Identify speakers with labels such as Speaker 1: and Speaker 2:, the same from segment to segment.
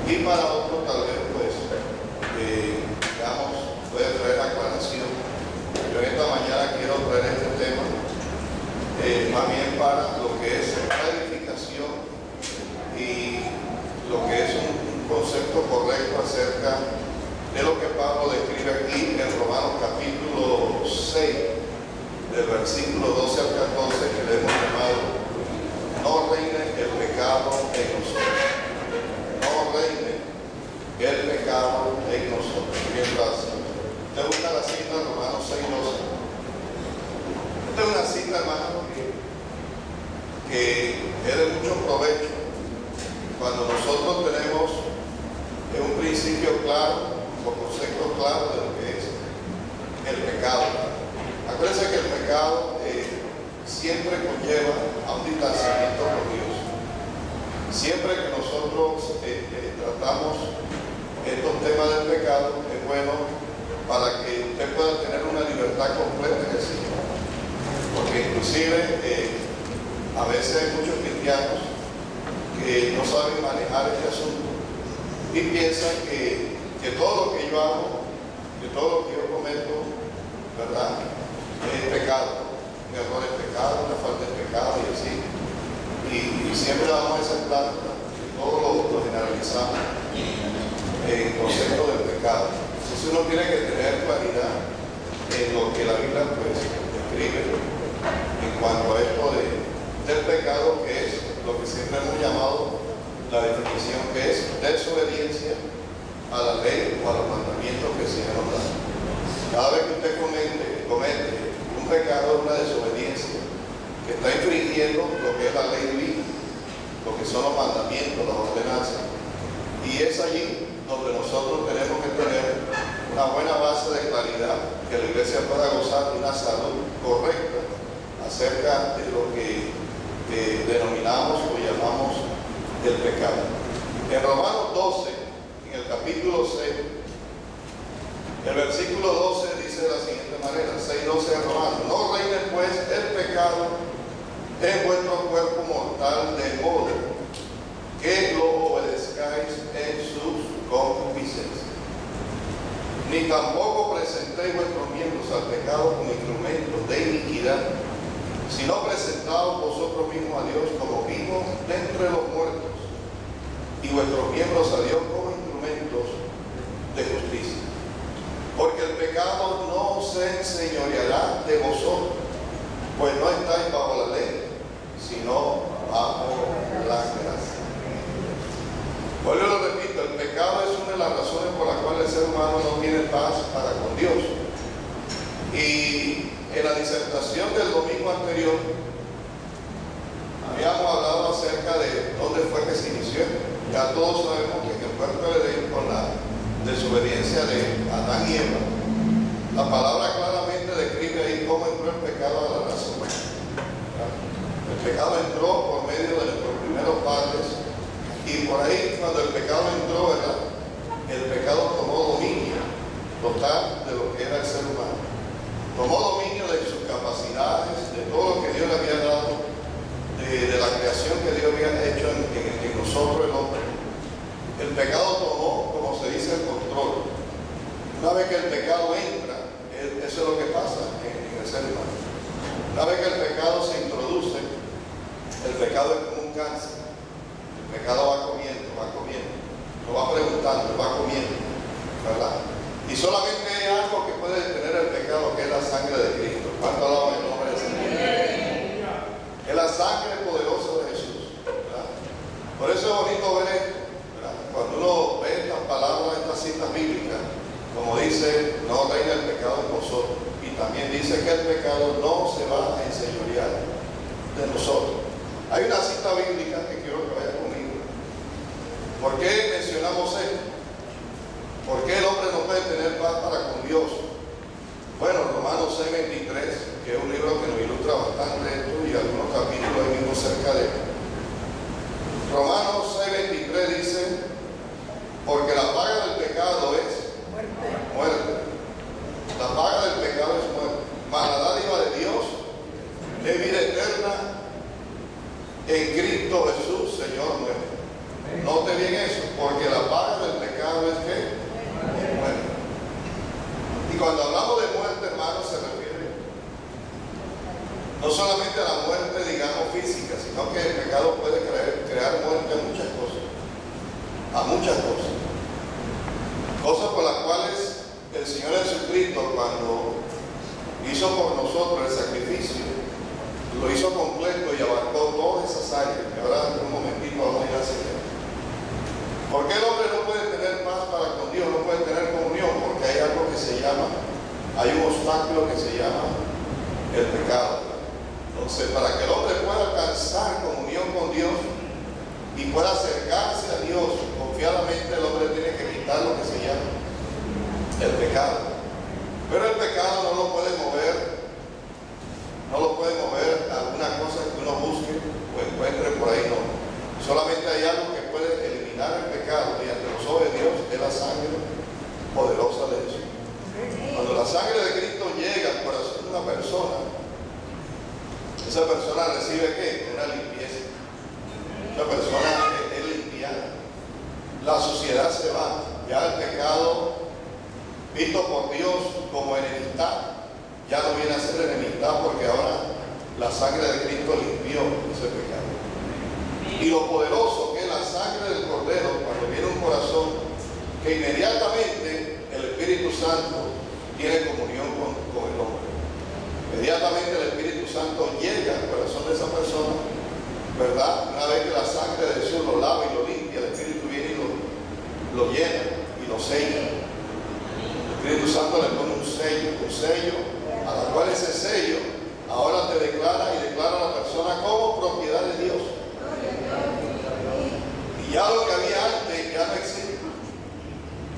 Speaker 1: y para otros tal vez pues digamos, puede traer aclaración. Yo esta mañana quiero traer este tema más bien para lo que es clarificación y lo que es un concepto correcto acerca de lo que Pablo describe aquí en Romanos capítulo 6, del versículo 12 al 14, que le hemos llamado: no reine el pecado en nosotros. No reine el pecado en nosotros. Mientras usted busca la cita, Romanos 6:12. Esta es una cita, hermano, que es de mucho provecho cuando nosotros tenemos un principio claro, o concepto claro de lo que es el pecado. Acuérdense que el pecado siempre conlleva a un distanciamiento con Dios. Siempre que nosotros tratamos estos temas del pecado, es bueno para que usted pueda tener una libertad completa en el Señor. Porque inclusive a veces hay muchos cristianos que no saben manejar este asunto y piensan que todo lo que yo hago, que todo lo que yo cometo, ¿verdad?, es pecado. Un error es pecado, una falta es pecado y así. Y siempre vamos a ese plano, todo lo generalizamos en concepto del pecado. Entonces uno tiene que tener claridad en lo que la Biblia pues describe en cuanto a esto del pecado, que es lo que siempre hemos llamado la definición, que es desobediencia a la ley o a los mandamientos que el Señor nos da. Cada vez que usted comete un pecado, una desobediencia, que está infringiendo lo que es la ley divina, lo que son los mandamientos, las ordenanzas. Y es allí donde nosotros tenemos que tener una buena base de claridad, que la iglesia pueda gozar de una salud correcta acerca de lo que denominamos o llamamos el pecado. En Romanos 12, en el capítulo 6, el versículo 12 dice de la siguiente manera: 6:12 de Romanos: no reine pues el pecado en vuestro cuerpo mortal, de modo que lo obedezcáis en sus concupiscencias, ni tampoco presentéis vuestros miembros al pecado como instrumentos de iniquidad, sino presentaos vosotros mismos a Dios como vivos de entre los muertos, y vuestros miembros a Dios como instrumentos de justicia. Porque el pecado no se enseñoreará de vosotros, pues no estáis bajo la ley, sino bajo la gracia. Vuelvo y lo repito: el pecado es una de las razones por las cuales el ser humano no tiene paz para con Dios. Y en la disertación del domingo anterior habíamos hablado acerca de dónde fue que se inició. Ya todos sabemos que en el huerto de Edén, con la desobediencia de Adán y Eva, la palabra claramente describe ahí cómo entró el pecado a la razón. El pecado entró por medio de nuestros primeros padres, y por ahí, cuando el pecado entró, ¿verdad?, el pecado tomó dominio total de lo que era el ser humano. Tomó dominio de sus capacidades, de todo lo que Dios le había dado, de la creación que Dios había hecho en nosotros, el hombre. El pecado tomó, como se dice, el control. Una vez que el pecado entra, eso es lo que pasa en el ser humano. Una vez que el pecado se introduce, el pecado es como un cáncer. El pecado va comiendo, lo va preguntando, lo va comiendo, ¿verdad? Y solamente hay algo que puede detener el pecado, que es la sangre de Cristo. ¿Cuánto alaban el nombre del Señor? Es la sangre poderosa de Jesús, ¿verdad? Por eso es bonito ver esto, ¿verdad? Cuando uno ve estas palabras, estas citas bíblicas, como dice: no reina el pecado en vosotros, y también dice que el pecado no se va a enseñorear de nosotros. Hay una cita bíblica que quiero que vaya conmigo. ¿Por qué mencionamos esto? ¿Por qué el hombre no puede tener paz para con Dios? Bueno, Romanos 6:23, que es un libro que nos ilustra bastante esto, y algunos capítulos ahí mismo cerca de él. Romanos 6:23 dice: porque la paga del pecado es muerte. La paga del pecado es muerte, mas la dádiva de Dios es vida eterna en Cristo Jesús, Señor nuestro. Note bien eso, porque la paga del pecado es que es muerte. Y cuando hablamos de muerte, hermanos, se refiere no solamente a la muerte, digamos, física, sino que el pecado puede crear muerte a muchas cosas. A muchas cosas. Cosas por las cuales el Señor Jesucristo, cuando hizo por nosotros el sacrificio, lo hizo completo y abarcó todas esas áreas. Y ahora en un momentito vamos a ir al Señor. ¿Por qué el hombre no puede tener paz para con Dios? No puede tener comunión, porque hay algo que se llama, hay un obstáculo que se llama el pecado. Entonces, para que el hombre pueda alcanzar comunión con Dios y pueda acercarse a Dios confiadamente, el hombre tiene que quitar lo que se llama el pecado. Pero el pecado no lo puede mover alguna cosa que uno busque o encuentre por ahí, no. Solamente hay algo que puede eliminar el pecado mediante los ojos de Dios, es la sangre poderosa de Jesús. Cuando la sangre de Cristo llega al corazón de una persona, esa persona recibe ¿qué? Una limpieza. Esa persona es limpiada. La suciedad se va. Ya el pecado, visto por Dios como enemistad, ya no viene a ser enemistad, porque ahora la sangre de Cristo limpió ese pecado. Y lo poderoso que es la sangre del Cordero, cuando viene un corazón, que inmediatamente el Espíritu Santo tiene comunión con el hombre. Inmediatamente el Espíritu Santo llega al corazón de esa persona, ¿verdad? Una vez que la sangre de Jesús lo lava y lo limpia, el Espíritu viene y lo llena y lo sella. El Espíritu Santo le pone un sello, a la cual ese sello ahora te declara y declara a la persona como propiedad de Dios. Y ya lo que había antes ya no existe.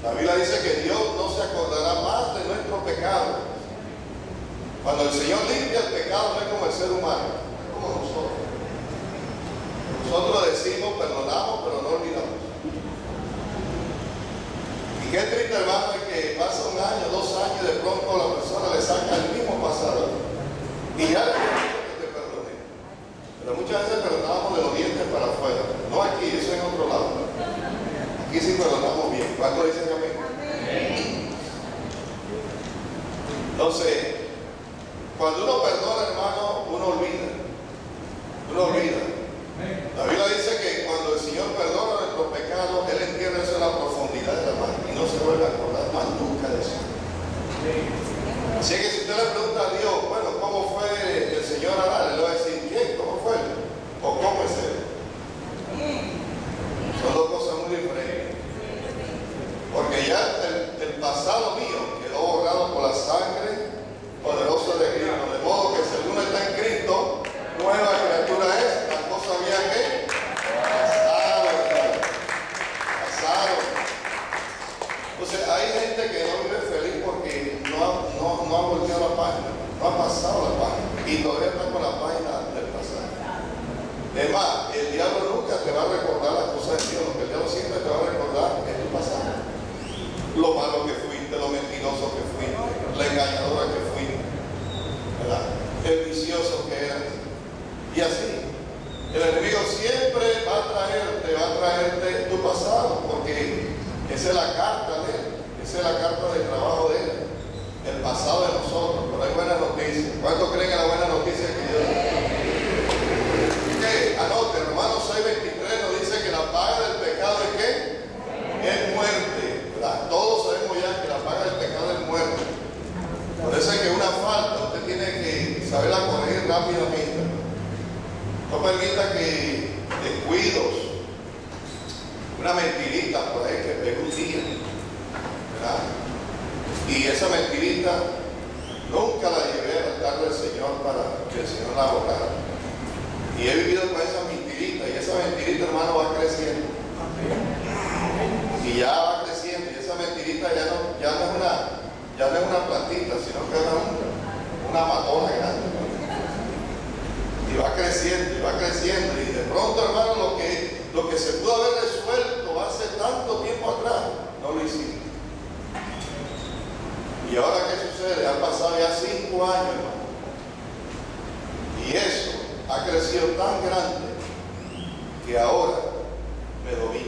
Speaker 1: La Biblia dice que Dios no se acordará más de nuestro pecado. Cuando el Señor limpia el pecado, no es como el ser humano, es como nosotros. Nosotros decimos, perdonamos, pero no olvidamos. Y qué triste, hermano, es que pasa un año, 2 años, y de pronto la persona le saca el mismo pasado. Y ya le digo que te perdoné. Pero muchas veces perdonamos de los dientes para afuera. No aquí, eso en otro lado. Aquí sí perdonamos bien. ¿Cuántos dicen amén? Entonces, cuando uno perdona, hermano, uno olvida. Uno olvida. La Biblia dice que cuando el Señor perdona nuestros pecados, Él entierra eso en la profundidad de la mar y no se vuelve a acordar más nunca de eso. Así que si usted le pregunta a Dios, bueno, ¿cómo fue el Señor Adán? Él le va a decir, ¿quién? ¿Cómo fue? ¿O cómo es Él? Son dos cosas muy diferentes. Porque ya el pasado mío quedó borrado por la sangre poderosa de Cristo. De modo que si uno está en Cristo, nueva criatura es. Las cosas había que pasaron. Entonces hay gente que no vive feliz porque no ha volteado la página, no ha pasado la página y todavía está con la página del pasado. Es más, el diablo nunca te va a recordar las cosas de Dios. Lo que el diablo siempre te va a recordar es tu pasado. Lo malo que fuiste, lo mentiroso que fuiste, la engañadora que fuiste, ¿verdad? El vicioso que eras. Y así, el enemigo siempre va a traerte tu pasado, porque esa es la carta de él, esa es la carta de trabajo de él, el pasado de nosotros. Pero hay buenas noticias. ¿Cuántos creen en la buena noticia que Dios da? Anote, Romanos 6:23 nos dice que la paga del pecado es ¿qué? Es muerte, ¿verdad? Todos sabemos ya que la paga del pecado es muerte. Por eso es que una falta usted tiene que saberla corregir rápidamente. No permita que descuidos, una mentirita por ahí que pegue un día, ¿verdad? Y esa mentirita nunca la llevé al altar del Señor para que el Señor la borrara. Y he vivido con esa mentirita, y esa mentirita, hermano, va creciendo. Y ya va creciendo, y esa mentirita ya no es una plantita, sino que es una matona grande. Y va creciendo, y de pronto, hermano, lo que se pudo haber resuelto hace tanto tiempo atrás, no lo hicimos. Y ahora, ¿qué sucede? Han pasado ya 5 años, hermano. Y eso ha crecido tan grande que ahora me domina.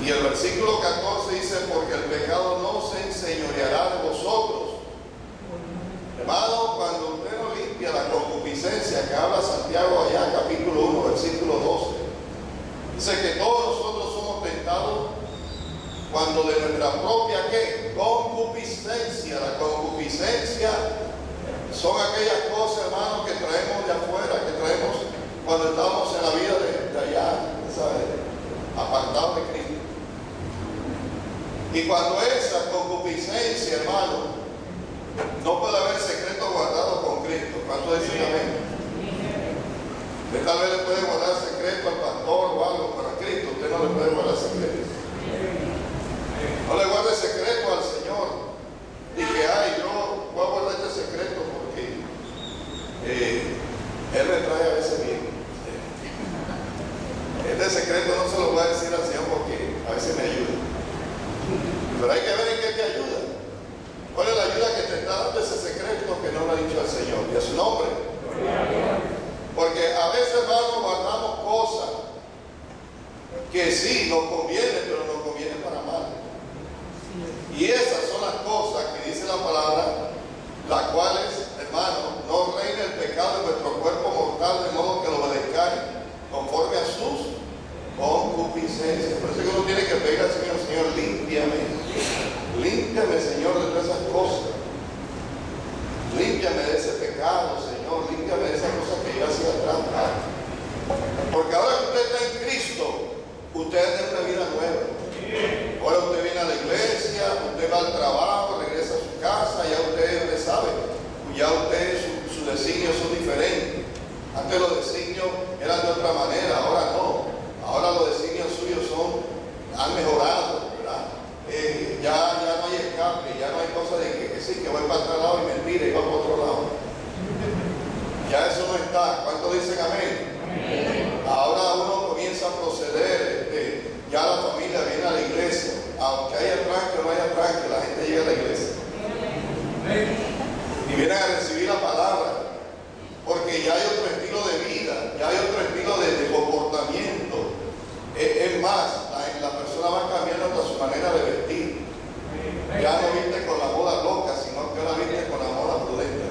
Speaker 1: Y el versículo 14 dice, porque el pecado no se enseñoreará de vosotros. Hermano, cuando usted no limpia la concupiscencia que habla Santiago allá, capítulo 1, versículo 12, dice que todos nosotros somos tentados cuando de nuestra propia ¿qué? Concupiscencia. La concupiscencia son aquellas cosas, hermanos, que traemos de afuera, que traemos cuando estamos en la vida de allá, ¿sabes? Apartados de Cristo. Y cuando esa concupiscencia, hermano, no puede haber secreto guardado con Cristo. ¿Cuánto dicen amén? Usted tal vez le puede guardar secreto al pastor o algo, pero a Cristo usted no le puede guardar secreto. No le guarde secreto al Señor. Dije, ay, yo voy a guardar este secreto porque Él me trae a veces bien. Este secreto no se lo voy a decir al Señor porque a veces me ayuda. Pero hay que ver en qué te ayuda. ¿Cuál es la ayuda que te está dando ese secreto que no lo ha dicho al Señor? Y a su nombre. Porque a veces, hermanos, guardamos cosas que sí nos conviene, pero nos conviene para mal. Y esas son las cosas que dice la palabra, las cuales, hermano, no reina el pecado en vuestro cuerpo mortal, de modo que lo obedezcáis conforme a sus concupiscencias. Por eso es que uno tiene que pedir al Señor, Señor, límpiame. Límpiame, Señor, de todas esas cosas. Límpiame de ese pecado, Señor. Límpiame de esas cosas que yo hacía atrás. Porque ahora que usted está en Cristo, usted tiene una vida nueva. Ahora usted viene a la iglesia, usted va al trabajo, regresa a su casa, ya usted sabe, ya usted, sus designios son diferentes. Antes los designios eran de otra manera, ahora no. Ahora los designios suyos han mejorado, ¿verdad? Ya no hay escape, ya no hay cosa de que sí, que voy para otro lado y mentira y va para otro lado. Ya eso no está. ¿Cuántos dicen amén? Ahora uno comienza a proceder, ya la familia viene a la iglesia, aunque haya tranque o no haya tranque, la gente llega a la iglesia y vienen a recibir la palabra, porque ya hay otro estilo de vida, ya hay otro estilo de comportamiento. Es más, la persona va cambiando hasta su manera de vestir. Ya no viste con la moda loca, sino que ahora viste con la moda prudente.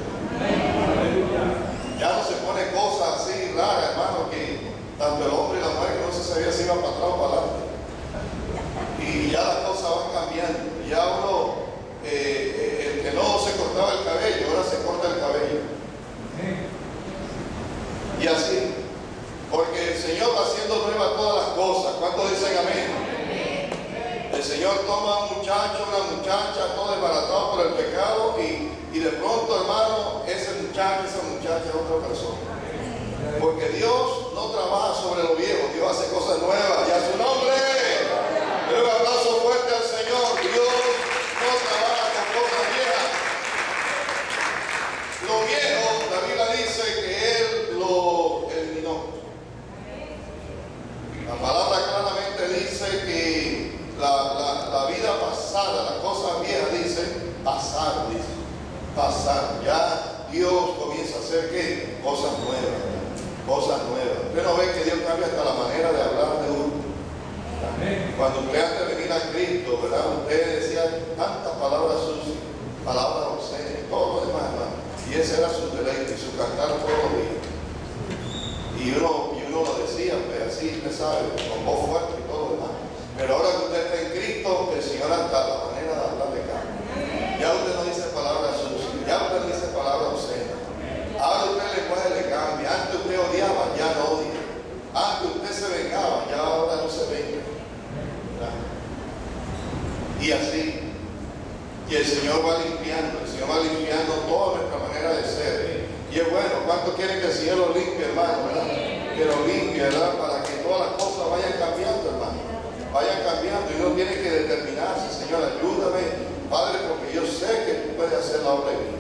Speaker 1: Ya no se pone cosas así raras, hermano, que tanto el hombre y la mujer que no se sabía si iban para atrás o para adelante. Y ya las cosas van cambiando. Ya uno, el que no se cortaba el cabello, ahora se corta el cabello. Y así, porque el Señor va haciendo nuevas todas las cosas. ¿Cuántos dicen amén? El Señor toma a un muchacho, una muchacha, todo desbaratado por el pecado, y de pronto, hermano, ese muchacho, esa muchacha es otra persona. Porque Dios no trabaja sobre lo viejo, Dios hace cosas nuevas. Y a su nombre, denle un aplauso fuerte al Señor. Dios no trabaja con cosas viejas. Lo viejo, la Biblia dice que Él lo eliminó. La palabra claramente dice que la vida pasada, las cosas viejas, dice pasar, ya Dios comienza a hacer ¿qué? Cosas nuevas. Usted no ve que Dios cambia hasta la manera de hablar de uno. Cuando usted antes de venir a Cristo, ¿verdad? Usted decía tantas palabras sucias, palabras obscenas, todo lo demás, hermano. Y ese era su deleite, su cantar todos los días. Y uno lo decía, pues así, usted sabe, con voz fuerte y todo lo demás. Pero ahora que usted está en Cristo, el Señor hasta la manera de hablar de cambia. Ya usted no dice palabras sucias, ya usted no dice palabras obscenas. Ahora usted el lenguaje le cambia. Antes usted odiaba, ya no odia. Antes usted se vengaba, ya ahora no se venga. Y así. Y el Señor va limpiando toda nuestra manera de ser. Y es bueno. ¿Cuántos quieren que el Señor lo limpie, hermano? ¿Verdad? Que lo limpie, ¿verdad? Para que todas las cosas vayan cambiando, hermano. Vayan cambiando. Y uno tiene que determinarse. Señor, ayúdame, Padre, porque yo sé que tú puedes hacer la obra en mí.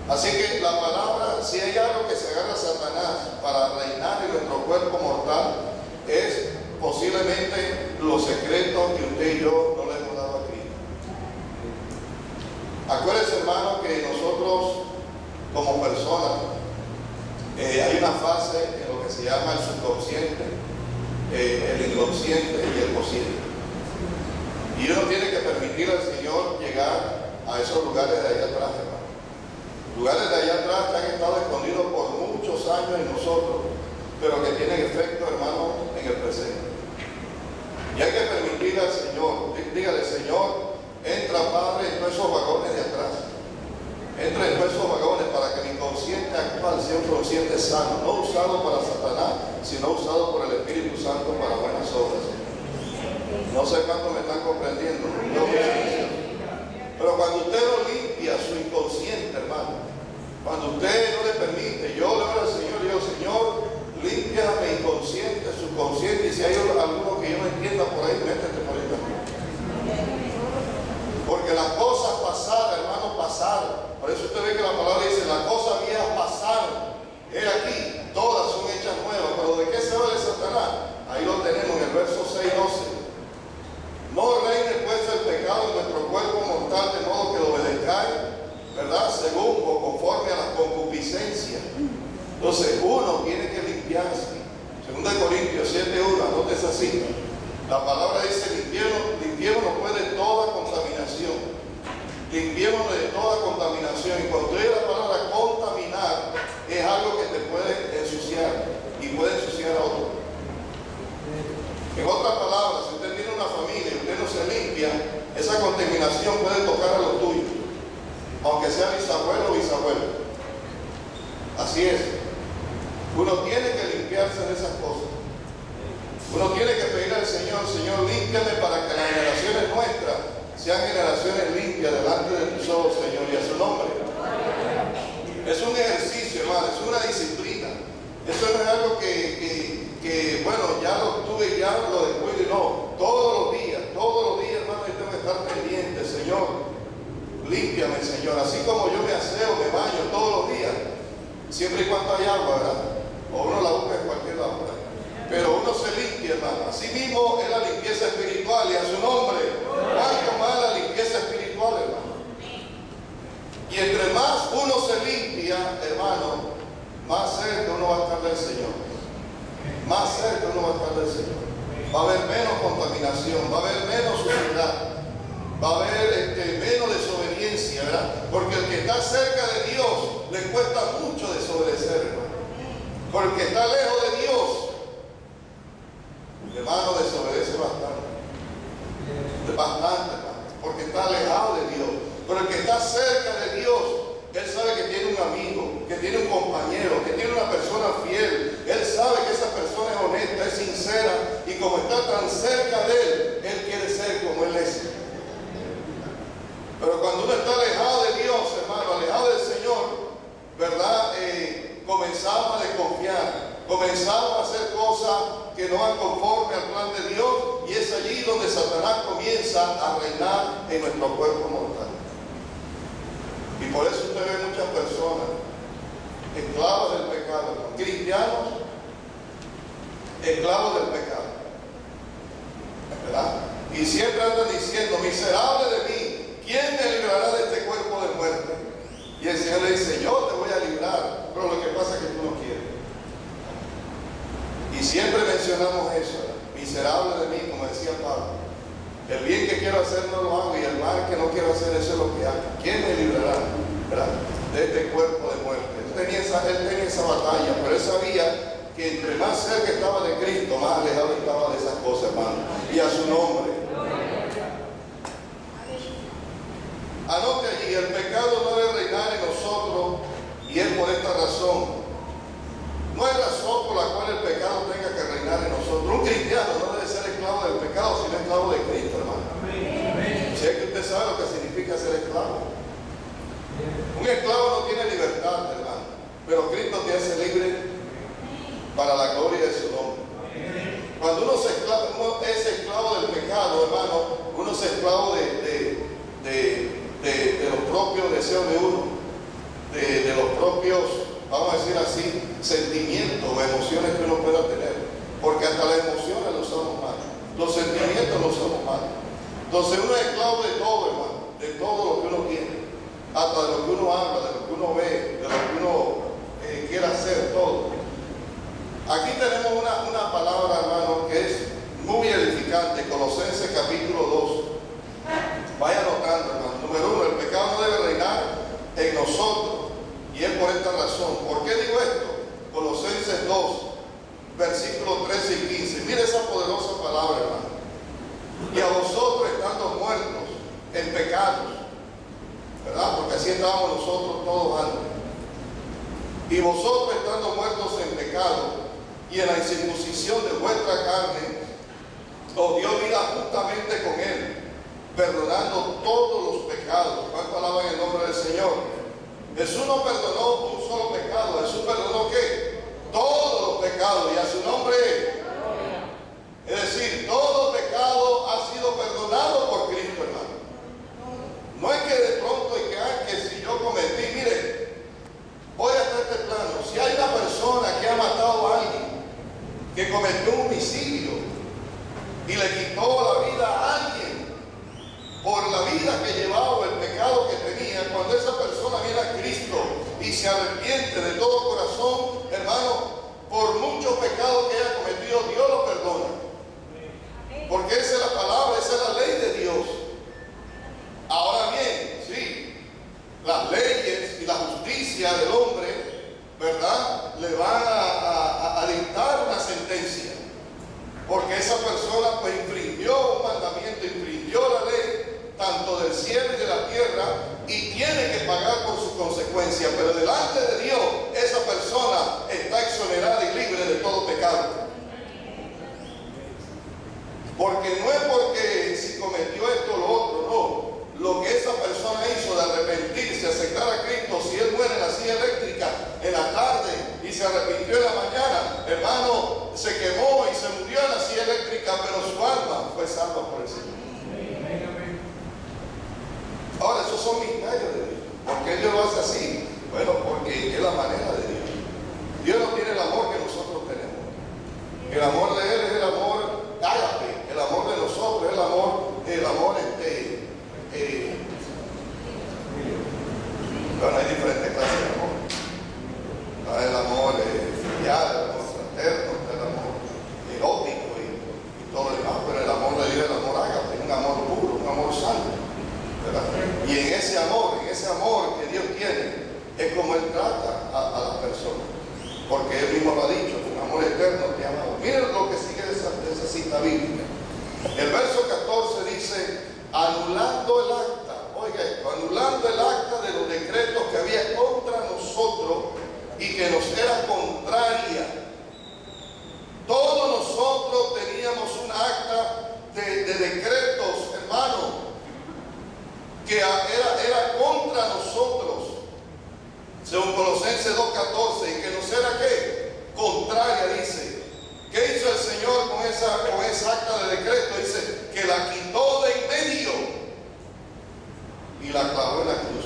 Speaker 1: Así que la palabra, si hay algo que se agarra a Satanás para reinar en nuestro cuerpo mortal, es posiblemente los secretos que usted y yo no le hemos dado a Cristo. Acuérdense, hermano, que nosotros como personas hay una fase en lo que se llama el subconsciente, el inconsciente y el consciente. Y uno tiene que permitir al Señor llegar a esos lugares de allá atrás, hermano. Lugares de allá atrás que han estado escondidos por muchos años en nosotros, pero que tienen efecto, hermano, en el presente. Y hay que permitir al Señor, dígale, Señor, entra, Padre, en todos esos vagones de atrás. Entra en todos esos vagones para que mi consciente actual sea un consciente sano, no usado para Satanás, sino usado por el Espíritu Santo para buenas obras. No sé cuánto me están comprendiendo. Pero cuando usted lo limpia su inconsciente, hermano, cuando usted no le permite, yo le oro al Señor y digo, Señor, limpia mi inconsciente, subconsciente, y si hay alguno que yo no entienda por ahí, métete por ahí también. Porque las cosas pasadas, hermano, pasaron. Por eso usted ve que la palabra dice, las cosas viejas pasaron. He aquí, todas son hechas nuevas. Pero ¿de qué se vale Satanás? Ahí lo tenemos en el verso 6-12. No reine pues el pecado en nuestro cuerpo mortal, de modo que lo obedezcáis, ¿verdad? Según o conforme a las concupiscencias. Entonces uno tiene que limpiarse. 2 Corintios 7:1, anótese así. La palabra dice, limpiémonos pues de toda contaminación. Limpiémonos de toda contaminación. Y cuando usted la palabra contaminar, es algo que te puede ensuciar y puede ensuciar a otro. En otras palabras, si usted tiene una familia y usted no se limpia, esa contaminación puede tocar a los tuyos, aunque sea bisabuelo o bisabuelo. Así es. Uno tiene que limpiarse de esas cosas. Uno tiene que pedir al Señor, Señor, límpiame para que las generaciones nuestras sean generaciones limpias delante de tus ojos, Señor, y a su nombre. Es un ejercicio, hermano, es una disciplina. Eso no es algo que bueno, ya lo tuve, ya lo descuido, y no. Todos los días, hermano, yo tengo que estar pendiente, Señor. Límpiame, Señor. Así como yo me aseo, me baño todos los días, siempre y cuando hay agua, ¿verdad? O uno la busca en cualquier lado, ¿verdad? Pero uno se limpia, hermano. Así mismo es la limpieza espiritual, y a su nombre. ¿Cuánto más la limpieza espiritual, hermano? Y entre más uno se limpia, hermano, más cerca uno va a estar del Señor. Más cerca uno va a estar del Señor. Va a haber menos contaminación, va a haber menos suciedad, va a haber menos desobediencia, ¿verdad? Porque el que está cerca de Dios le cuesta mucho desobedecer, hermano. Porque el que está lejos de Dios, hermano, desobedece bastante. Bastante, hermano. Porque está alejado de Dios. Pero el que está cerca de Dios, él sabe que tiene un amigo, que tiene un compañero, que tiene una persona fiel. Él sabe que esa persona es honesta, es sincera, y como está tan cerca de él quiere ser como él es. Pero cuando uno está alejado de Dios, hermano, alejado del Señor, ¿verdad? Comenzamos a desconfiar, comenzamos a hacer cosas que no van conforme al plan de Dios, y es allí donde Satanás comienza a reinar en nuestro cuerpo mortal. Y por eso usted ve muchas personas esclavos del pecado, cristianos esclavos del pecado, ¿verdad? Y siempre andan diciendo, miserable de mí, ¿quién me librará de este cuerpo de muerte? Y el Señor le dice, yo te voy a librar, pero lo que pasa es que tú no quieres. Y siempre mencionamos eso, ¿verdad? Miserable de mí, como decía Pablo. El bien que quiero hacer no lo hago, y el mal que no quiero hacer, eso es lo que hago. ¿Quién me librará, ¿verdad?, de este cuerpo de muerte? Él tenía esa batalla, pero él sabía que entre más cerca estaba de Cristo, más alejado estaba de esas cosas, hermano. Y a su nombre. Anote allí, el pecado no debe reinar en nosotros, y es por esta razón. No hay razón por la cual el pecado tenga que reinar en nosotros. Un cristiano no debe ser esclavo del pecado, sino esclavo de Cristo, hermano. Si es que usted sabe lo que significa ser esclavo. Un esclavo no tiene libertad, hermano, pero Cristo te hace libre para la gloria de su nombre. Cuando uno es esclavo del pecado, hermano, uno es esclavo de los propios deseos de uno, de los propios, vamos a decir así, sentimientos o emociones que uno pueda tener. Porque hasta las emociones lo usamos mal, los sentimientos lo usamos mal. Entonces uno es esclavo de todo, hermano, de todo lo que uno tiene, hasta de lo que uno habla, de lo que uno ve, de lo que uno quiere hacer, todo. Aquí tenemos una palabra, hermano, que es muy edificante. Colosenses capítulo 2. palabra, hermano. Y a vosotros estando muertos en pecados, ¿verdad? Porque así estábamos nosotros todos antes. Y vosotros estando muertos en pecado y en la incircuncisión de vuestra carne, os dio vida juntamente con Él, perdonando todos los pecados. ¿Cuánto alaban el nombre del Señor? Jesús no perdonó un solo pecado. Jesús perdonó ¿qué? Todos los pecados. Y a su nombre, es decir, todo pecado ha sido perdonado por Cristo, hermano. No es que de pronto que si yo cometí, mire, voy hasta este plano. Si hay una persona que ha matado a alguien, que cometió un homicidio y le quitó la vida a alguien por la vida que llevaba o el pecado que tenía, cuando esa persona viene a Cristo y se arrepiente de todo corazón, hermano, por muchos pecados que haya cometido, Dios lo perdona. Porque esa es la palabra, esa es la ley de Dios. Ahora bien, sí, las leyes y la justicia del hombre, ¿verdad?, le van a dictar una sentencia. Porque esa persona pues infringió un mandamiento, infringió la ley, tanto del cielo y de la tierra, y tiene que pagar por sus consecuencias. Pero delante de Dios, esa persona está exonerada y libre de todo pecado. Porque no es porque si cometió esto o lo otro, no. Lo que esa persona hizo de arrepentirse, aceptar a Cristo, si él muere en la silla eléctrica en la tarde y se arrepintió en la mañana, hermano, se quemó y se murió en la silla eléctrica, pero su alma fue salva por el Señor. Ahora, esos son misterios de Dios. ¿Por qué Dios lo hace así? Bueno, porque es la manera de Dios. Dios no tiene el amor que nosotros tenemos. El amor de Él es el amor ágape, el amor de nosotros es el amor bueno, hay diferentes clases de amor. Está el amor filial, el amor fraterno, está el amor erótico y todo lo demás, pero el amor de Dios es el amor ágape, un amor puro, un amor santo, ¿verdad? Y en ese amor que Dios tiene, es como Él trata a las personas, porque Él mismo lo ha dicho, un amor eterno te ha amado. Miren lo que sigue de esa cita bíblica. El verso 14 dice, anulando el acta, oiga esto, anulando el acta de los decretos que había contra nosotros y que nos era contraria. Todos nosotros teníamos un acta de decretos, hermano, que era contra nosotros, según Colosenses 2:14, y que nos era ¿qué? Contraria, dice. ¿Qué hizo el Señor con esa acta de decreto? Dice que la quitó de en medio y la clavó en la cruz.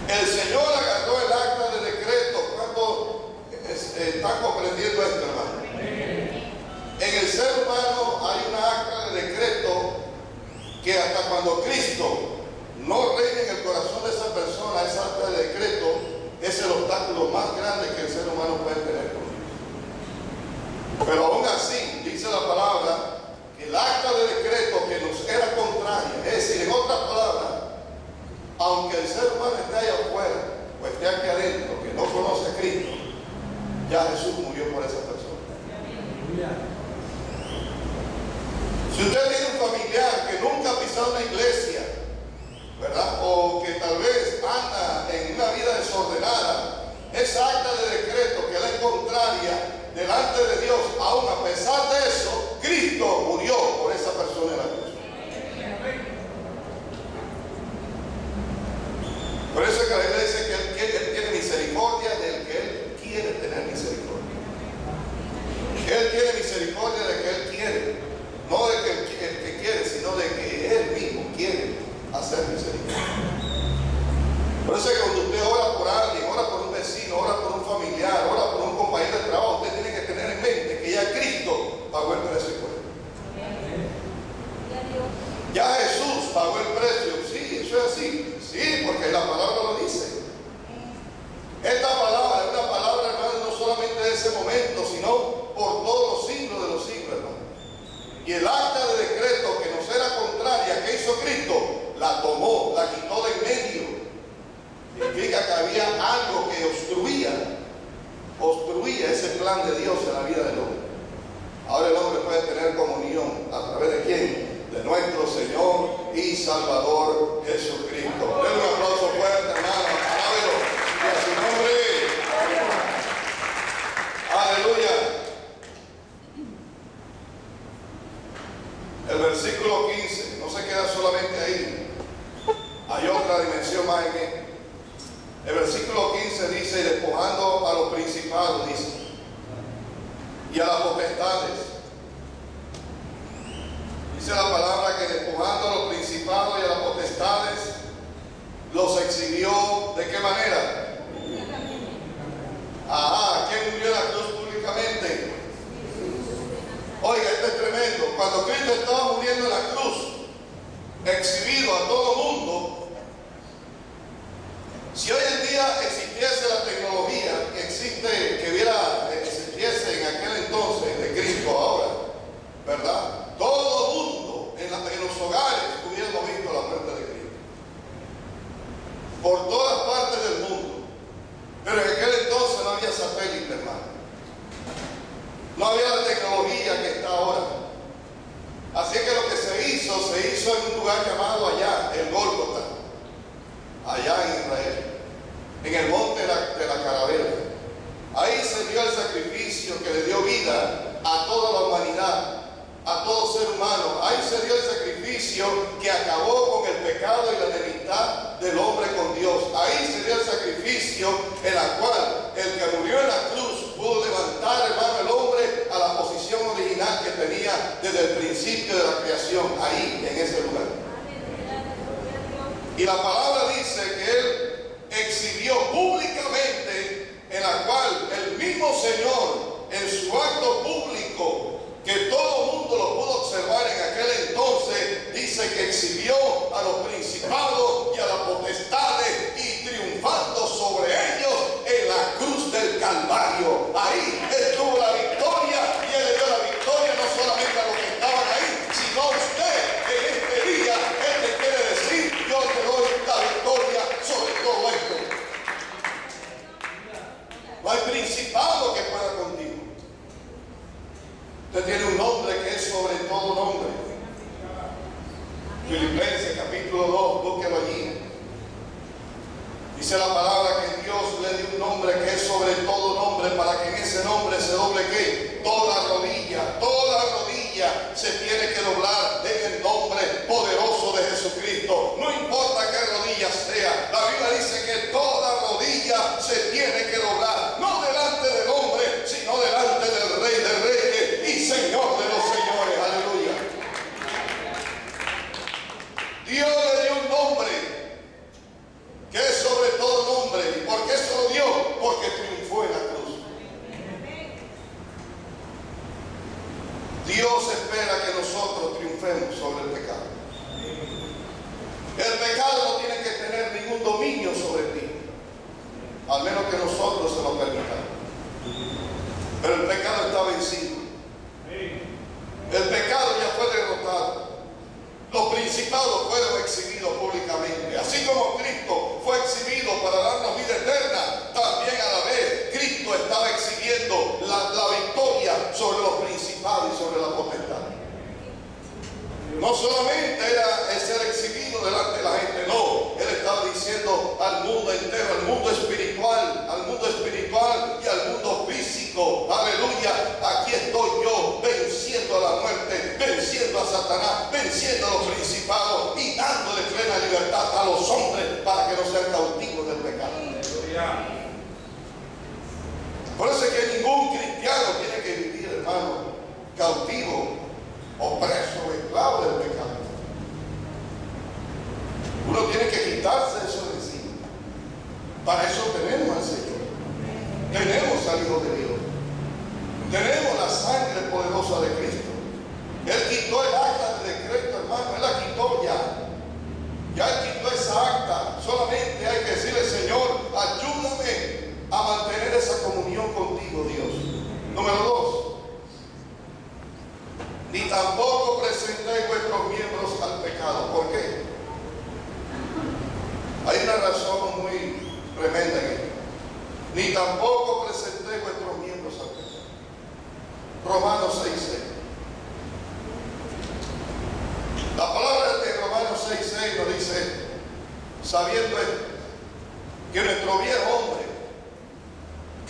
Speaker 1: El Señor agarró el acta de decreto. ¿Cuánto están comprendiendo esto, hermano? En el ser humano hay una acta de decreto que hasta cuando Cristo no reina en el corazón de esa persona, esa acta de decreto es el obstáculo más grande que el ser humano puede tener con Dios. Pero aún así, dice la palabra, que el acta de decreto que nos era contraria, es decir, en otras palabras, aunque el ser humano esté allá afuera o esté aquí adentro, que no conoce a Cristo, ya Jesús murió por esa persona. Si usted tiene un familiar que nunca ha pisado una iglesia, ¿verdad?, o que tal vez anda en una vida desordenada, esa acta de decreto que le es contraria delante de Dios, aún a pesar de eso, Cristo murió por esa persona en la cruz. Por eso es que la Biblia dice que Él tiene misericordia del que Él quiere tener misericordia. Él tiene misericordia del que Él quiere, no de que el que quiere, sino de que Él mismo quiere hacer misericordia. Por eso es que cuando usted ora por alguien, ora por un vecino, ora por un familiar, ora por un compañero de trabajo, usted tiene que tener en mente que ya Cristo pagó el precio por él. Ya Jesús pagó el precio. Sí, eso es así. Sí, porque la palabra lo dice. Esta palabra es una palabra, hermano, no solamente de ese momento, sino por todos los siglos de los siglos, hermano. Y el acta de decreto que nos era contraria, que hizo Cristo, la tomó, la quitó de en medio. Significa que había algo que obstruía ese plan de Dios en la vida del hombre. Ahora el nuestro Señor y Salvador Jesucristo. Denle un aplauso fuerte, hermano. Alábelo. Y a su nombre. Aleluya. El versículo 15 no se queda solamente ahí. Hay otra dimensión más en él. El versículo 15 dice, despojando a los principados, dice, y a las potestades. Dice la palabra que despojando a los principados y a las potestades, los exhibió, ¿de qué manera? Ajá, ¿quién murió en la cruz públicamente? Oiga, esto es tremendo. Cuando Cristo estaba muriendo en la cruz, exhibido a todo mundo, si hoy en día existiese la tecnología que existe, existiese en aquel entonces de Cristo ahora, ¿verdad? Todo el mundo en los hogares hubiéramos visto la muerte de Cristo. Por todas partes del mundo. Pero en aquel entonces no había satélite, hermano. No había la tecnología que está ahora. Así que lo que se hizo en un lugar llamado allá, el Gólgota, allá en Israel, en el monte de la Calavera. Ahí se dio el sacrificio que le dio vida a toda la humanidad, a todo ser humano. Ahí se dio el sacrificio que acabó con el pecado y la enemistad del hombre con Dios. Ahí se dio el sacrificio en la cual el que murió en la cruz pudo levantar, hermano, el hombre a la posición original que tenía desde el principio de la creación, ahí, en ese lugar. Y la palabra dice que Él exhibió públicamente, en la cual el mismo Señor, en su acto público, que todo el mundo lo pudo observar en aquel entonces, dice que exhibió a los principados y a las potestades y triunfando sobre ellos en la cruz del Calvario. Ahí estuvo la victoria y Él le dio la victoria no solamente a los que estaban ahí, sino a usted en este día. Él te quiere decir, yo te doy la victoria sobre todo esto. No hay principado que pueda contigo. Usted tiene un nombre que es sobre todo nombre. Filipenses capítulo 2, búsquelo allí. Dice la palabra que Dios le dio un nombre que es sobre todo nombre, para que en ese nombre se doble ¿qué? Toda rodilla se tiene que doblar en el nombre poderoso de Jesucristo. No importa qué rodilla sea, la Biblia dice que toda rodilla se tiene que doblar, no delante del hombre, sino delante del Rey de Reyes y Señor de los señores. Aleluya. Dios le dio un nombre que es sobre todo nombre. ¿Y por qué se lo dio? Porque triunfó en la cruz. Dios espera que nosotros triunfemos sobre el pecado. El pecado no tiene que tener ningún dominio sobre ti, al menos que nosotros se lo permitamos. Pero el pecado está vencido. El pecado ya fue derrotado. Los principados fueron exhibidos públicamente. Así como Cristo fue exhibido para darnos vida eterna, también a la vez Cristo estaba exhibiendo la victoria sobre los principados y sobre la potestad. No solamente era el ser exhibido delante de la gente, no. Él estaba diciendo al mundo entero, al mundo espiritual y al mundo físico. Aleluya. Aquí estoy yo venciendo a la muerte, venciendo a Satanás, venciendo a los principados y dándole plena libertad a los hombres para que no sean cautivos del pecado. Por eso es que ningún cristiano tiene que vivir, hermano, cautivo o preso o esclavo del pecado. Uno tiene que quitarse eso de encima. Para eso tenemos al Señor, tenemos al Hijo de Dios, tenemos la sangre poderosa de Cristo. Él quitó el acta de decreto, hermano. Él la quitó ya. Ya Él quitó esa acta. Solamente hay que decirle, Señor, ayúdame a mantener esa comunión contigo, Dios. Número 2. Ni tampoco presentéis vuestros miembros al pecado. ¿Por qué? Hay una razón muy tremenda en esto. Ni tampoco presentéis vuestros miembros al pecado. Romanos 6:6. La palabra sabiendo esto, que nuestro viejo hombre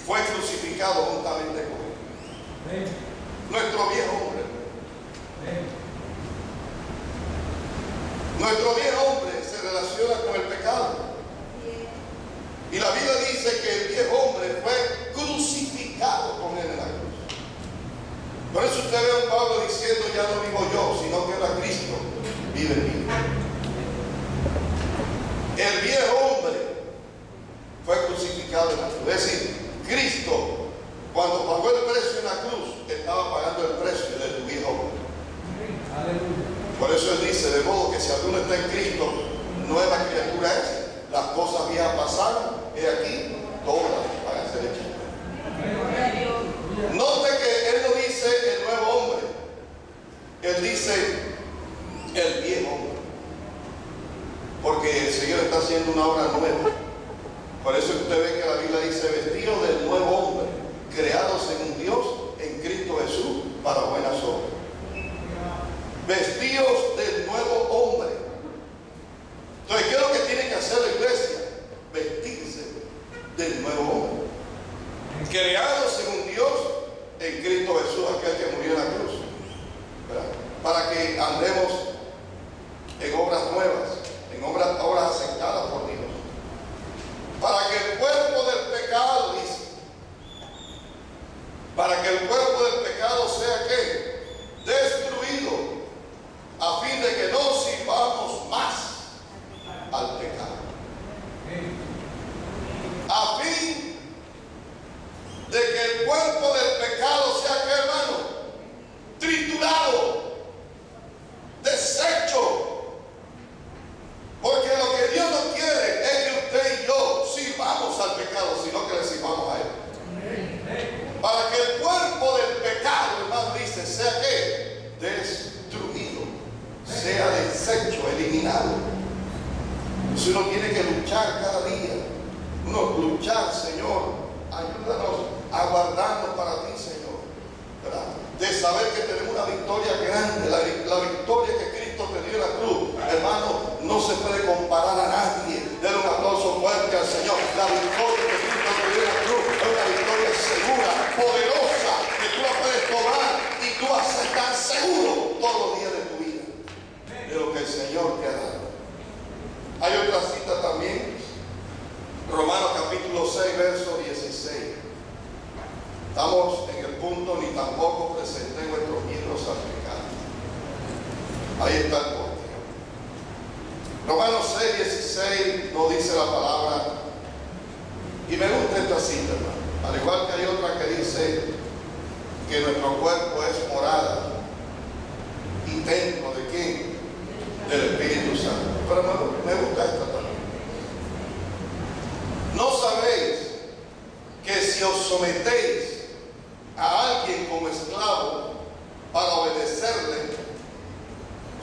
Speaker 1: fue crucificado juntamente con él. Nuestro viejo hombre. Nuestro viejo hombre se relaciona con el pecado. Y la Biblia dice que el viejo hombre fue crucificado con él en la cruz. Por eso usted ve a un Pablo diciendo: ya no vivo yo, sino que ahora Cristo vive en mí. El viejo hombre fue crucificado en la cruz. Es decir, Cristo, cuando pagó el precio en la cruz, estaba pagando el precio de tu viejo hombre. Por eso él dice: de modo que si alguno está en Cristo, nueva criatura es. Las cosas viejas pasaron, he aquí, todas van a ser hechas. Note que él no dice el nuevo hombre, él dice el viejo hombre, porque el Señor está haciendo una obra nueva. Por eso usted ve que la Biblia dice: vestidos del nuevo hombre, creados según Dios en Cristo Jesús para buenas obras. Vestidos del nuevo hombre. Entonces, ¿qué es lo que tiene que hacer la iglesia? Vestirse del nuevo hombre, creado según Dios en Cristo Jesús, aquel que murió en la cruz, ¿verdad? Para que andemos en obras nuevas, en obras aceptadas por Dios, para que el cuerpo del pecado, dice, para que el cuerpo del pecado sea ¿qué? Destruido, a fin de que no sirvamos más al pecado, a fin de que el cuerpo del pecado sea ¿qué, hermano? Triturado, deshecho, porque lo que Dios no quiere es que usted y yo sirvamos al pecado, sino que le sirvamos a Él. Para que el cuerpo del pecado, hermano, dice, sea ¿qué? Destruido, sea deshecho, eliminado. Si uno tiene que luchar cada día, uno luchar: Señor, ayúdanos a guardarnos para ti, Señor, ¿verdad? De saber que tenemos una victoria grande, la victoria que Cristo te dio en la cruz, hermano, no se puede comparar a nadie. Denle un aplauso fuerte al Señor. La victoria que Cristo te dio en la cruz es una victoria segura, poderosa, que tú la puedes tomar y tú vas a estar seguro todos los días de tu vida de lo que el Señor te ha dado. Hay otra cita también, Romanos capítulo 6, verso 16. Estamos en el punto: ni tampoco presenté vuestros miembros al pecado. Ahí está el punto. Romanos 6, 16 nos dice la palabra, y me gusta esta cita, hermano. Al igual que hay otra que dice que nuestro cuerpo es morada y templo de ¿quién? Del Espíritu Santo. Pero me gusta esta también. ¿No sabéis que si os sometéis a alguien como esclavo para obedecerle,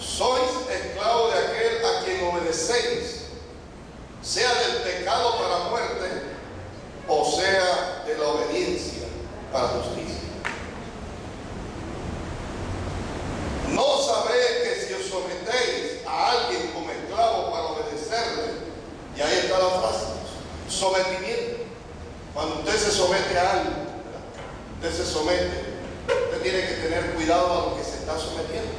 Speaker 1: sois esclavos de aquel a quien obedecéis, sea del pecado para muerte o sea de la obediencia para justicia? ¿No sabéis que si os sometéis a alguien como esclavo para obedecerle? Y ahí está la frase: sometimiento. Cuando usted se somete a algo, usted se somete, usted tiene que tener cuidado a lo que se está sometiendo.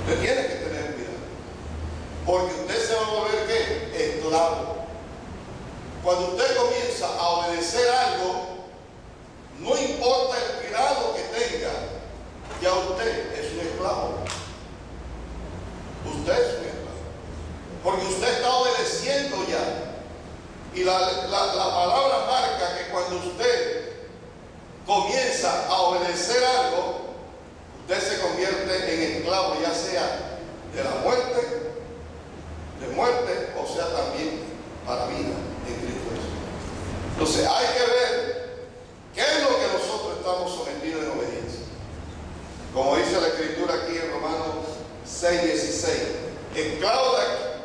Speaker 1: Usted tiene que tener cuidado, porque usted se va a volver ¿qué? Esclavo. Cuando usted comienza a obedecer algo, no importa el grado que tenga, ya usted es un esclavo. Usted es un esclavo, porque usted está obedeciendo ya. Y la palabra marca que cuando usted comienza a obedecer algo, usted se convierte en esclavo, ya sea de la muerte, o sea también para vida en Cristo Jesús. Entonces hay que ver qué es lo que nosotros estamos sometidos en obediencia. Como dice la Escritura aquí en Romanos 6, 16: esclavo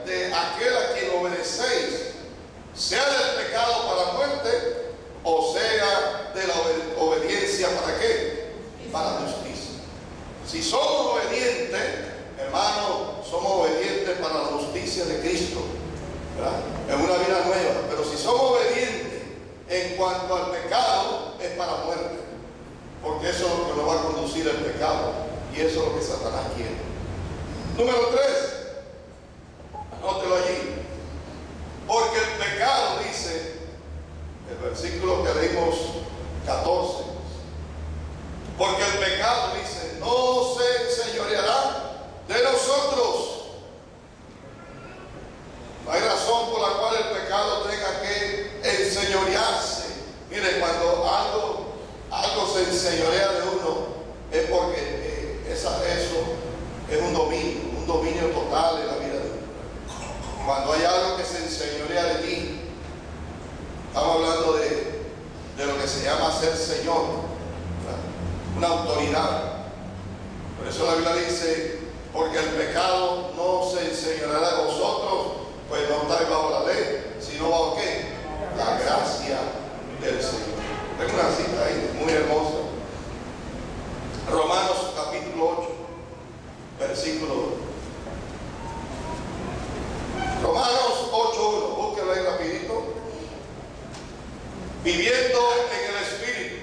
Speaker 1: de aquel a quien obedecéis, sea del pecado para muerte o sea de la obediencia para ¿qué? Para justicia. Si somos obedientes, hermano, somos obedientes para la justicia de Cristo, ¿verdad? Es una vida nueva. Pero si somos obedientes en cuanto al pecado, es para muerte, porque eso es lo que nos va a conducir al pecado, y eso es lo que Satanás quiere. Número 3, anótelo allí. Porque el pecado, dice el versículo que leímos 14, porque el pecado, dice, no se enseñoreará de nosotros. No hay razón por la cual el pecado tenga que enseñorearse. Mire, cuando algo se enseñorea de uno, es porque eso es un dominio total en la vida de uno. Cuando hay algo que se enseñorea de ti, estamos hablando de lo que se llama ser Señor, ¿verdad? Una autoridad. Por eso la Biblia dice, porque el pecado no se enseñoreará de vosotros, pues no estáis bajo la ley, sino bajo ¿qué? La gracia del Señor. Tengo una cita ahí muy hermosa. Romanos capítulo 8, versículo 2. Romanos 8:1, búsquelo ahí rapidito. Viviendo en el Espíritu.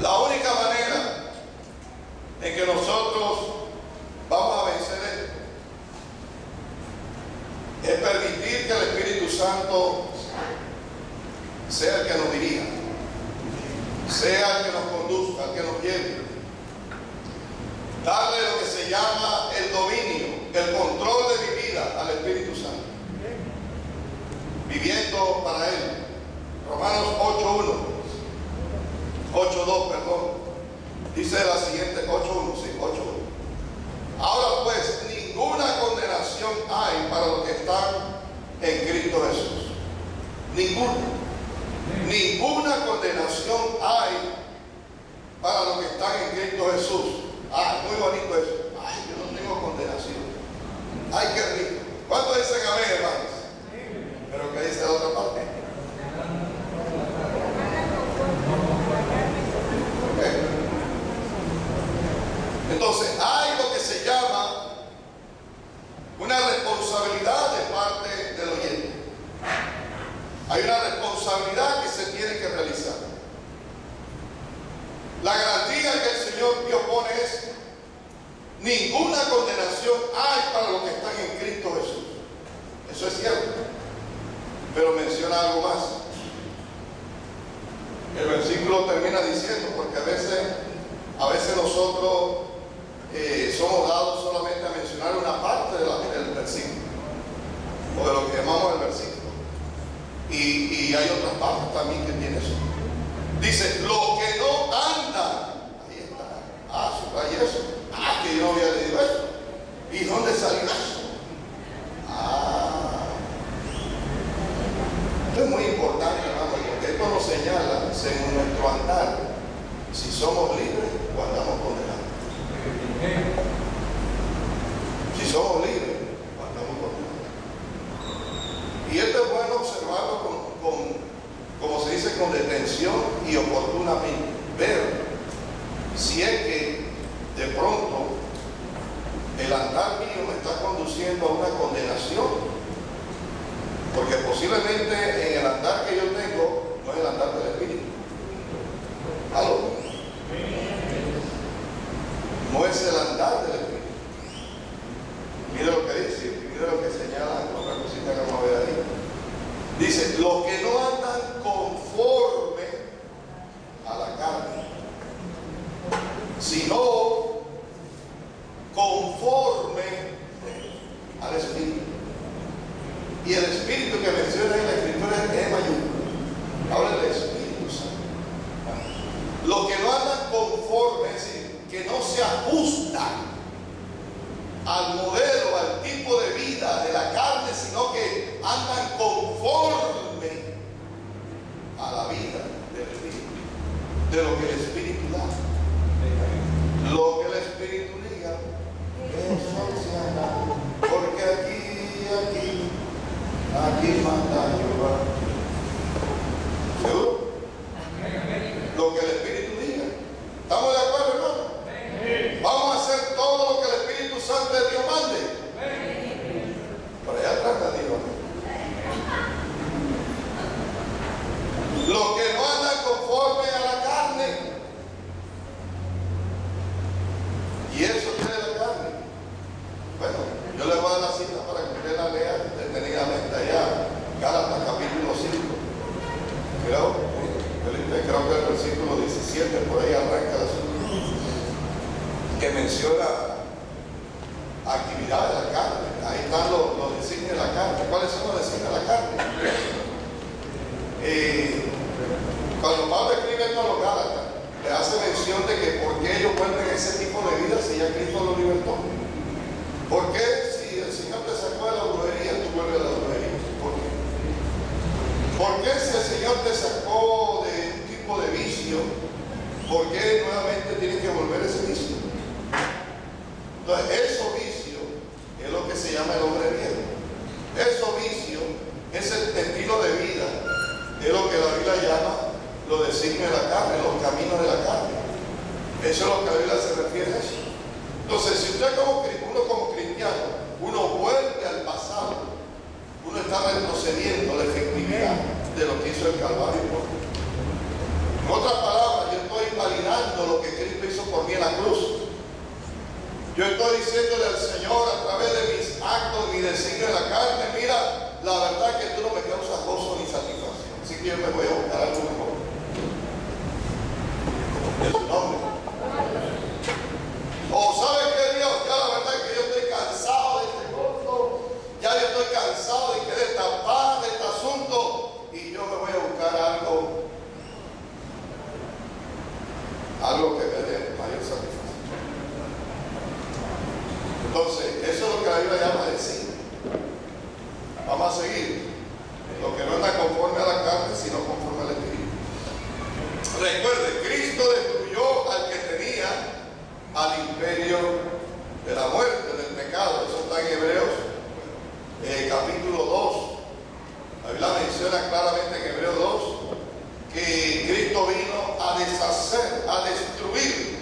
Speaker 1: La única manera en que nosotros vamos a vencer esto es permitir que el Espíritu Santo sea el que nos dirija, sea el que nos conduzca, el que nos lleve. Darle lo que se llama el dominio, el control de mi vida al Espíritu Santo, viviendo para Él. Romanos 8:2, perdón, dice la siguiente, 8:1, sí, 8:1. Ahora pues, ninguna condenación hay para los que están en Cristo Jesús. Ninguna condenación hay para los que están en Cristo Jesús. Muy bonito eso. Yo no tengo condenación. Qué rico. ¿Cuántos dicen amén, hermanos? Pero ¿qué dice la otra parte? Okay. Entonces, hay lo que se llama una responsabilidad de parte del oyente. Hay una responsabilidad que se tiene que realizar. La garantía que el Señor Dios pone es: ninguna condenación hay para los que están en Cristo Jesús. Eso es cierto. Pero menciona algo más. El versículo termina diciendo, porque a veces nosotros somos dados solamente a mencionar una parte del versículo, o de lo que llamamos el versículo. Y hay otras partes también que tiene eso. Dice, los que no andan. Ahí está. Subraya eso. Que yo no había leído eso. ¿Y dónde salió eso? Esto es muy importante, hermano, porque esto nos señala, según nuestro andar, si somos libres o andamos condenados. Si somos libres o andamos condenados. Y esto es bueno observarlo como se dice, con detención y oportunamente. Ver si es que de pronto el andar mío me está conduciendo a una condenación, porque posiblemente en el andar que yo tengo no es el andar del Espíritu. ¿Aló? No es el andar del Espíritu. Mira lo que dice, mira lo que señala otra cosita que vamos a ver ahí. Dice, los que no andan conforme a la carne, sino conforme al Espíritu. Y el Espíritu que menciona en la Escritura es mayúscula. Habla del Espíritu Santo. Los que no andan conforme, es decir, que no se ajustan al modelo, al tipo de vida de la carne, sino que andan conforme a la vida del Espíritu, de lo que el Espíritu da. Lo que el Espíritu diga, eso se hará, porque aquí manda Jehová. ¿Seguro? Lo que el Espíritu diga. ¿Estamos de acuerdo, hermano? versículo 17, por ahí arranca el asunto, que menciona actividad de la carne. Ahí están los designios de la carne. ¿Cuáles son los designios de la carne? Cuando Pablo escribe esto a los Gálatas, le hace mención de que por qué ellos vuelven a ese tipo de vida si ya Cristo los libertó. ¿Por qué si el Señor te sacó de la brujería, tú vuelves a la brujería? ¿Por qué? ¿Por qué si el Señor te sacó de un tipo de vicio, por qué nuevamente tienes que volver a ese vicio? Entonces, esos vicios es lo que se llama el hombre viejo. Esos vicios es el estilo de vida, es lo que la Biblia llama los designios de la carne, los caminos de la carne. Eso es lo que la Biblia se refiere a eso. Entonces, si uno como cristiano, uno vuelve al pasado, uno está retrocediendo la efectividad de lo que hizo el Calvario. En otras palabras, yo estoy validando lo que Cristo hizo por mí en la cruz. Yo estoy diciéndole al Señor a través de mis actos, mi designio de la carne, mira, la verdad es que tú no me causas gozo ni satisfacción, así que yo me voy a buscar algo mejor. En su nombre. O ¿sabes qué, Dios? Ya la verdad es que yo estoy cansado de este gozo, ya yo estoy cansado de que de esta paz, de este asunto, y yo me voy a buscar algo que me dé mayor satisfacción. Entonces, eso es lo que la Biblia llama decir. Vamos a seguir. Lo que no anda conforme a la carne, sino conforme al Espíritu. Recuerde, Cristo destruyó al que tenía al imperio de la muerte, del pecado. Eso está en Hebreos capítulo 2. La Biblia menciona claramente en Hebreos 2 que Cristo vino a deshacer, a destruir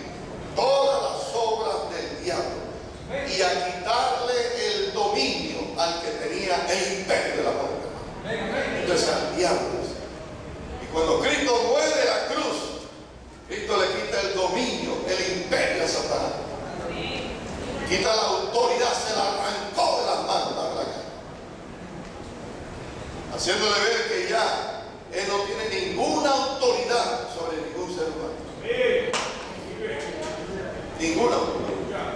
Speaker 1: todas las obras del diablo y a quitarle el dominio al que tenía el imperio de la muerte. Entonces al diablo. Y cuando Cristo muere en la cruz, Cristo le quita el dominio, el imperio a Satanás. Quita la autoridad, se la arrancó de las manos, la verdad. Haciéndole ver que ya Él no tiene ninguna autoridad sobre ningún ser humano. Ninguna autoridad.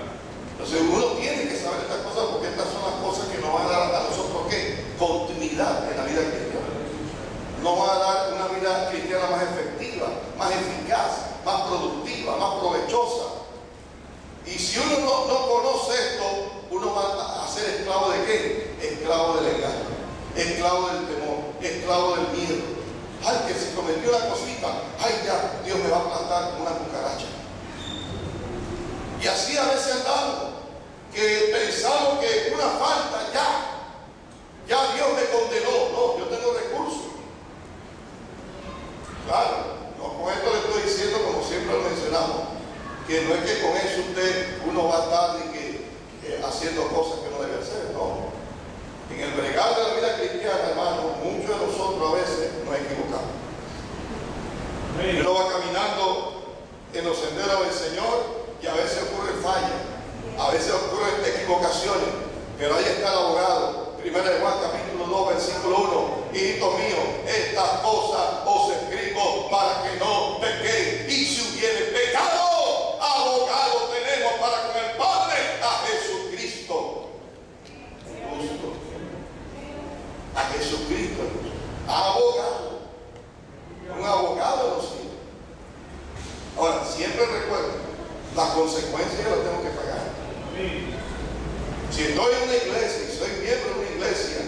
Speaker 1: Entonces uno tiene que saber estas cosas porque estas son las cosas que nos van a dar a nosotros ¿qué? Continuidad en la vida cristiana. Nos van a dar una vida cristiana más efectiva, más eficaz, más productiva, más provechosa. Y si uno no conoce esto, uno va a ser esclavo de qué? Esclavo del engaño, esclavo del temor, esclavo del miedo. Ay, que si cometió una cosita, ay ya, Dios me va a plantar como una cucaracha. Y así a veces andamos, que pensamos que una falta ya Dios me condenó. No, yo tengo recursos. Claro, no, con esto le estoy diciendo, como siempre lo mencionamos, que no es que con eso uno va a estar haciendo cosas que no debe hacer, no. En el bregar de la vida cristiana, hermano, muchos de nosotros a veces nos equivocamos. Uno va caminando en los senderos del Señor y a veces ocurren fallas, a veces ocurren equivocaciones, pero ahí está el abogado. 1 Juan capítulo 2 versículo 1: hijitos míos, estas cosas os escribo para que no pequéis, y si hubiere pecado, abogado tenemos para con el Padre, a Jesucristo justo. A Jesucristo justo. Abogado, un abogado de los cielos. Ahora, siempre recuerden, las consecuencias yo las tengo que pagar. Si estoy en una iglesia y soy miembro de una iglesia,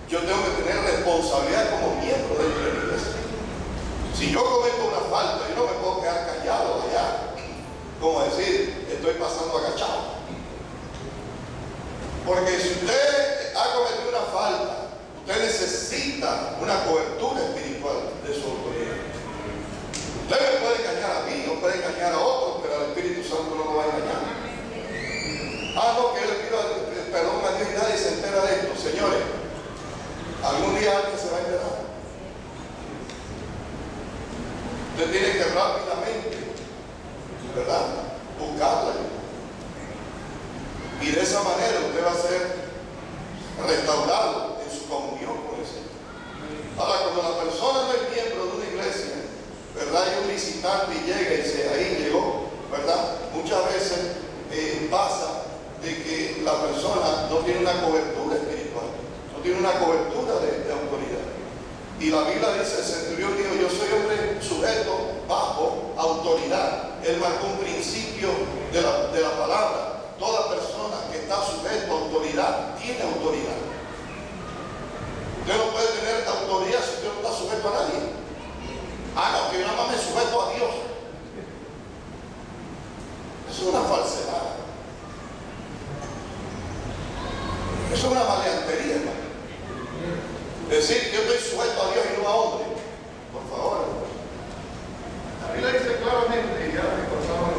Speaker 1: yo tengo que tener responsabilidad como miembro de la iglesia. Si yo cometo una falta, yo no me puedo quedar callado allá, como decir, estoy pasando agachado. Porque si usted ha cometido una falta, usted necesita una cobertura espiritual de su autoridad. Usted me puede engañar a mí, no puede engañar a otros, pero al Espíritu Santo no lo va a engañar. Ah, no, que yo le pido perdón a Dios y nadie se entera de esto. Señores, algún día alguien se va a enterar. Usted tiene que rápidamente, ¿verdad?, buscarla. Y de esa manera usted va a ser restaurado en su comunión con el Señor. Ahora, cuando la persona no es miembro de una iglesia, ¿verdad?, hay un visitante y llega y dice, ahí llegó, ¿verdad? Muchas veces pasa de que la persona no tiene una cobertura espiritual, no tiene una cobertura de autoridad. Y la Biblia dice, el centurión dijo, yo soy hombre sujeto bajo autoridad. Él marcó un principio de la palabra. Toda persona que está sujeto a autoridad tiene autoridad. Usted no puede tener autoridad si usted no está sujeto a nadie. No, que yo nada más me sujeto a Dios. Eso es una falsedad. Eso es una maleantería, hermano. Decir que yo estoy sujeto a Dios y no a hombre. Por favor. La Biblia dice claramente, y ya recordamos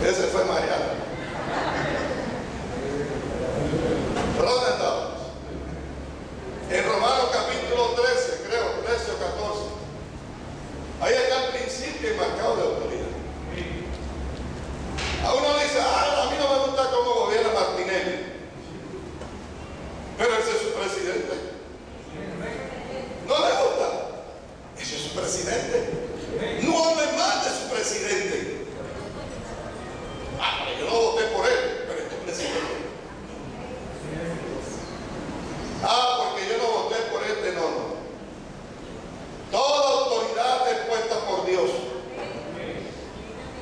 Speaker 1: ese fue Mariano. ¿Pero dónde estamos? En Romanos capítulo 13, creo, 13 o 14. Ahí está el principio marcado de autoridad. A uno dice, a mí no me gusta cómo gobierna Martinelli. Pero ese es su presidente. ¿No le gusta? Ese es su presidente. No hable mal de su presidente. Yo no voté por él, pero es tu presidente. Porque yo no voté por este, no. Toda autoridad es puesta por Dios.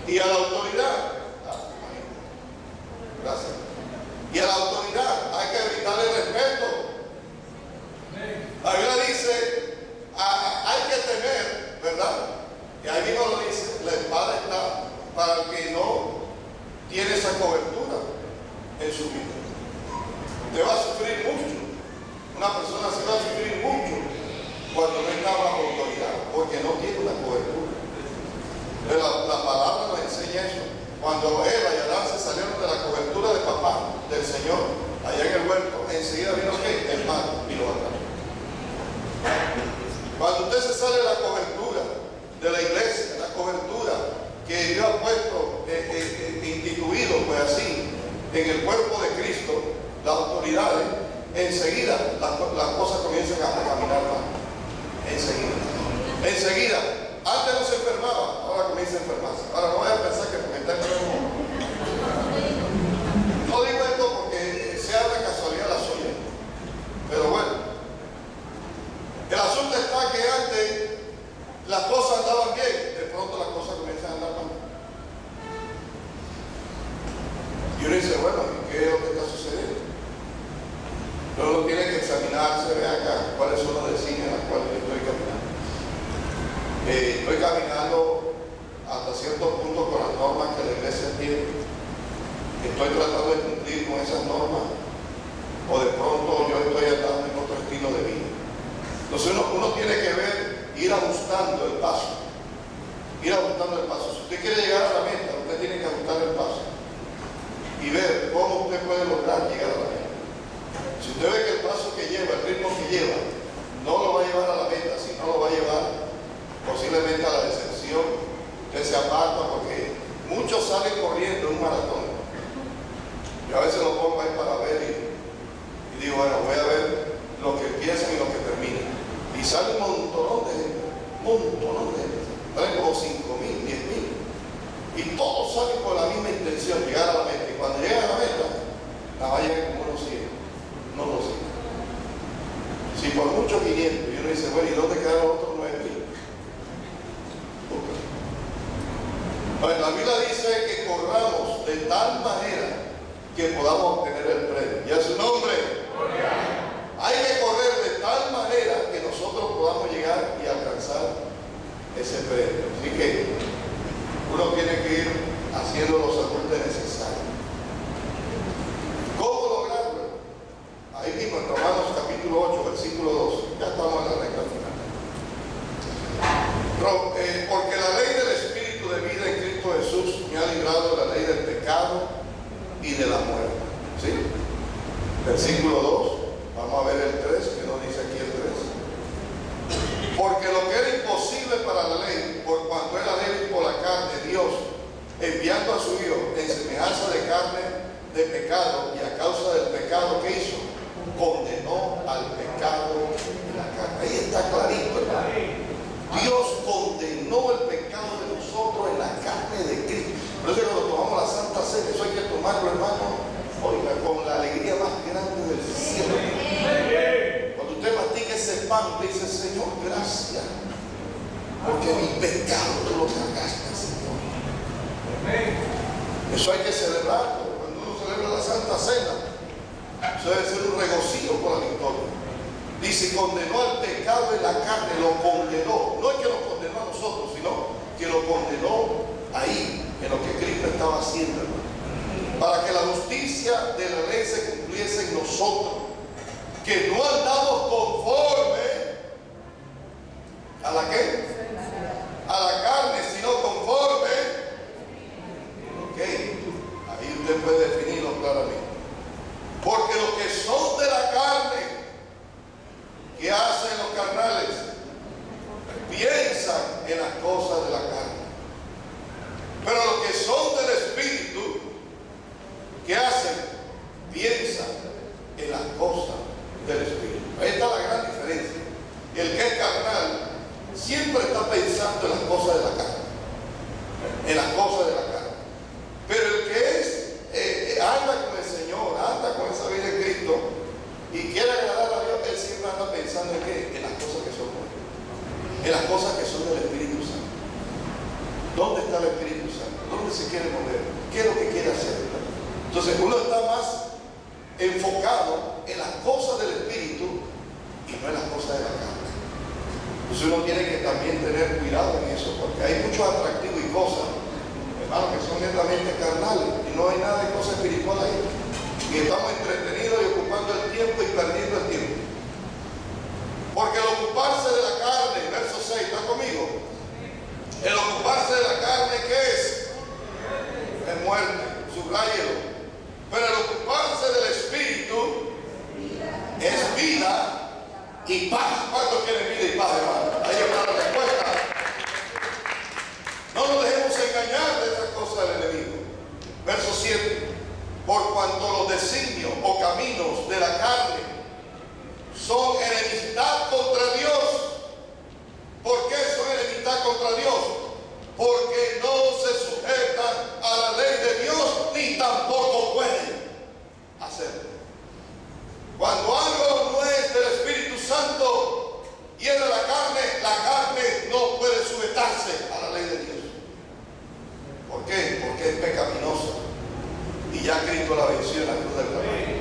Speaker 1: Y a la autoridad, gracias. Y a la autoridad hay que brindarle respeto. La Biblia dice, hay que temer, ¿verdad? Y ahí mismo lo dice, la espada está para el que no tiene esa cobertura en su vida. Te va a sufrir mucho. Una persona se va a sufrir mucho cuando no está bajo autoridad, porque no tiene una cobertura. Pero la palabra nos enseña eso. Cuando Eva y Adán se salieron de la cobertura de papá, del Señor, allá en el huerto, enseguida vino ¿qué? El mal y lo atrapó. Cuando usted se sale de la cobertura de la iglesia, la cobertura que Dios ha puesto, instituido, pues así, en el cuerpo de Cristo, las autoridades, enseguida las cosas comienzan a caminar mal. Enseguida. Antes no se enfermaba, ahora comienza a enfermarse. Ahora no vaya a pensar que porque está enfermo. No digo esto porque sea de casualidad la suya. Pero bueno. El asunto está que antes las cosas andaban bien, de pronto las cosas comienzan a andar mal. Y uno dice, bueno, ¿qué es lo que está sucediendo? Pero uno tiene que examinarse, ve acá, cuáles son los designios en los cuales yo estoy caminando. Estoy caminando hasta cierto punto con las normas que la iglesia tiene. Estoy tratando de cumplir con esas normas, o de pronto yo estoy andando en otro estilo de vida. Entonces uno tiene que ver, ir ajustando el paso. Ir ajustando el paso. Si usted quiere llegar a la meta, usted tiene que ajustar el paso y ver cómo usted puede lograr llegar a la meta. Si usted ve que el paso que lleva, el ritmo que lleva, no lo va a llevar a la meta, sino lo va a llevar posiblemente a la decepción, usted se aparta, porque muchos salen corriendo en un maratón. Yo a veces lo pongo ahí para ver y digo, bueno, voy a ver lo que empiezan y lo que terminan. Y sale un montón de gente, salen como 5.000, 10.000. Y todos salen con la misma intención, llegar a la meta. Y cuando llegan a la meta, la va a llegar como unos 100. No lo sé. Si por mucho 500, y uno dice, bueno, ¿y dónde quedan los otros 9.000? Bueno, la Biblia dice que corramos de tal manera que podamos obtener el premio. Y a su nombre, hay que correr de tal manera que nosotros podamos llegar y alcanzar ese premio. Así que uno tiene que ir haciendo los ajustes necesarios. ¿Cómo lograrlo? Ahí mismo en Romanos capítulo 8, versículo 2. Ya estamos en la recta final. Porque la ley del Espíritu de vida en Cristo Jesús me ha librado de la ley del pecado y de la muerte. ¿Sí? Versículo 2. Vamos a ver el 3, que nos dice aquí el 3. Porque lo que era imposible para la ley, por cuanto era débil por la carne, Dios, enviando a su Hijo en semejanza de carne, de pecado, y a causa del pecado, ¿qué hizo? Condenó al pecado en la carne. Ahí está clarito, hermano. Dios condenó el pecado de nosotros en la carne de Cristo. Por eso cuando tomamos la Santa Cena, eso hay que tomarlo, hermano, oiga, con la alegría más grande del cielo. Cuando usted mastica ese pan, dice: Señor, gracias, porque mi pecado tú lo cargaste, Señor. Eso hay que celebrarlo. Cuando uno celebra la Santa Cena, eso debe ser un regocijo por la victoria. Dice: condenó al pecado en la carne, lo condenó. No es que lo condenó a nosotros, sino que lo condenó ahí, en lo que Cristo estaba haciendo, hermano, para que la justicia de la ley se cumpliese en nosotros, que no andamos conforme a la ¿qué? A la carne, sino conforme. Ok, ahí usted puede definirlo claramente. Porque los que son de la carne, ¿qué hacen los carnales? Piensan en las cosas de la carne. Pero los que son del Espíritu, ¿qué hacen? Piensan en las cosas del Espíritu. Ahí está la gran diferencia. El que es carnal siempre está pensando en las cosas de la carne. En las cosas de la carne. Pero el que anda con el Señor, anda con esa vida de Cristo y quiere agradar a Dios, él siempre anda pensando en qué, en las cosas que son buenas, en las cosas que son del Espíritu Santo. ¿Dónde está el Espíritu Santo? ¿Dónde se quiere mover? ¿Qué es lo que quiere hacer? Entonces uno está más enfocado en las cosas del Espíritu y no en las cosas de la carne. Entonces uno tiene que también tener cuidado en eso, porque hay muchos atractivos y cosas, hermanos, que son netamente carnales y no hay nada de cosa espiritual ahí. Y estamos entretenidos y ocupando el tiempo y perdiendo el tiempo. Porque el ocuparse de la carne, verso 6, ¿está conmigo? El ocuparse de la carne, ¿qué es? Es muerte, subráyelo. Pero el ocuparse del Espíritu es vida y paz. ¿Cuántos quieren vida y paz, hermano? Ahí está la respuesta. No nos dejemos engañar de estas cosas del enemigo. Verso 7. Por cuanto los designios o caminos de la carne son enemistad contra Dios. ¿Por qué son enemistad contra Dios? Porque no se sujetan a la ley de Dios ni tampoco pueden hacerlo. Cuando algo no es del Espíritu Santo y es de la carne no puede sujetarse a la ley de Dios. ¿Por qué? Porque es pecaminosa y ya Cristo la venció en la cruz del Calvario.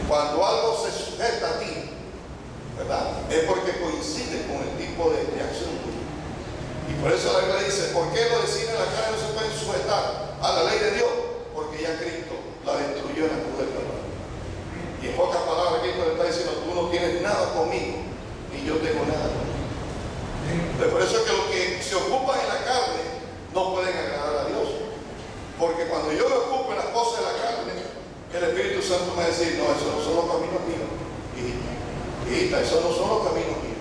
Speaker 1: Cuando algo se sujeta a ti, ¿verdad? Es porque coincide con el tipo de acción tuya. Y por eso la Biblia dice: ¿por qué los designios de la carne no se pueden sujetar a la ley de Dios? Porque ya Cristo la destruyó en la cruz del Calvario. Y en pocas palabras, Cristo le está diciendo: tú no tienes nada conmigo, ni yo tengo nada conmigo. Pero por eso es que los que se ocupan en la carne no pueden agradar a Dios. Porque cuando yo me ocupo en las cosas de la carne, el Espíritu Santo me va a decir: no, esos no son los caminos míos, hijita, esos no son los caminos míos.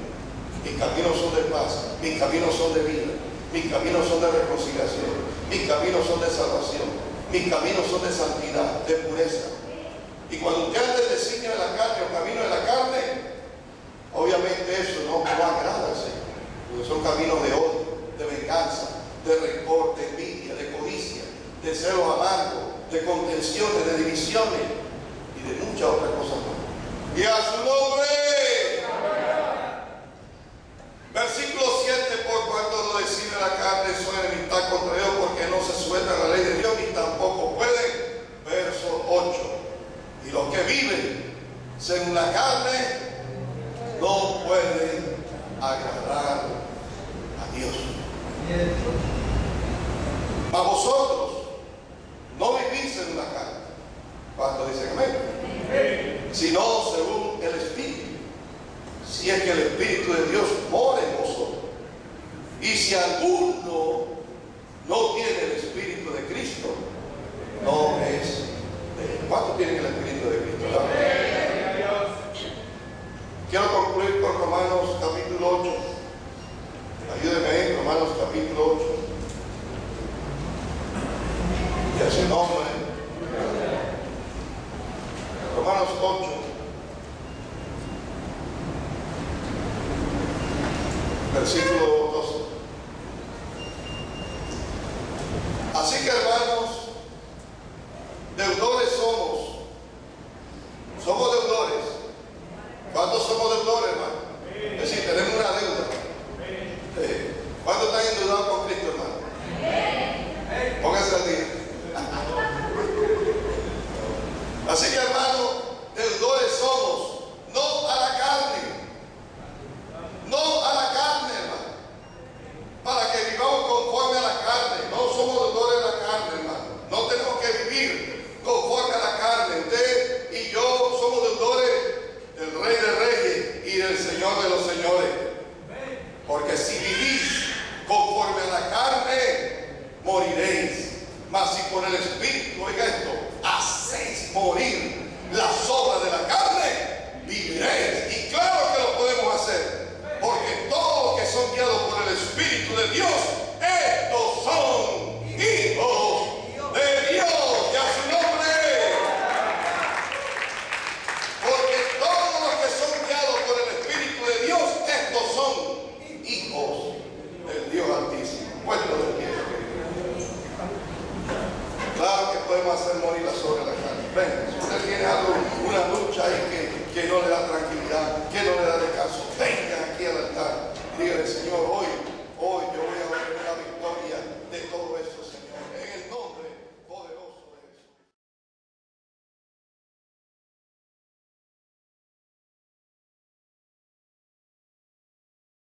Speaker 1: Mis caminos son de paz, mis caminos son de vida, mis caminos son de reconciliación, mis caminos son de salvación, mis caminos son de santidad, de pureza. Y cuando usted anda el designio de la carne o camino de la carne, obviamente eso no agrada al Señor, porque son caminos de odio, de venganza, de rencor, de envidia, de codicia, de celo amargo, de contenciones, de divisiones y de muchas otras cosas más. Y a su nombre. Versículo 7: por cuanto lo decide la carne son enemistad contra Dios, porque no se sujetan a la ley de Dios ni tampoco pueden. Verso 8: y los que viven según la carne no pueden agradar a Dios. A vosotros no vivís según la carne. ¿Cuánto dicen amén? Sino según el Espíritu. Si es que el Espíritu de Dios mora en vosotros. Y si alguno no tiene el Espíritu de Cristo, no es de Él. ¿Cuántos tienen el Espíritu de Cristo? Quiero concluir con Romanos capítulo 8. Ayúdenme ahí, Romanos capítulo 8. Y a su nombre. Romanos 8, versículo 12. Así que, hermanos, deudores somos. Somos deudores. ¿Cuántos somos deudores, hermano? Es decir, tenemos una deuda. ¿Cuántos están endeudados con Cristo, hermano? Pónganse al día. Así que, hermano, deudores somos, no a la carne. No a la carne, hermano. Para que vivamos conforme a la carne. No somos deudores de la carne, hermano. No tenemos que vivir conforme a la carne. Usted y yo somos deudores del Rey de Reyes y del Señor de los Señores. Porque si vivís conforme a la carne, moriréis. Mas si por el Espíritu, oiga esto, hacéis morir las obras de la carne, viviréis. Y claro que lo podemos hacer. Porque todos los que son guiados por el Espíritu de Dios, estos son hijos de Dios. Y a su nombre. Porque todos los que son guiados por el Espíritu de Dios, estos son hijos del Dios Altísimo. Puesto de pie. Claro que podemos hacer morir las obras de la carne. Ven, si usted tiene algo, una lucha ahí que no le da tranquilidad, que no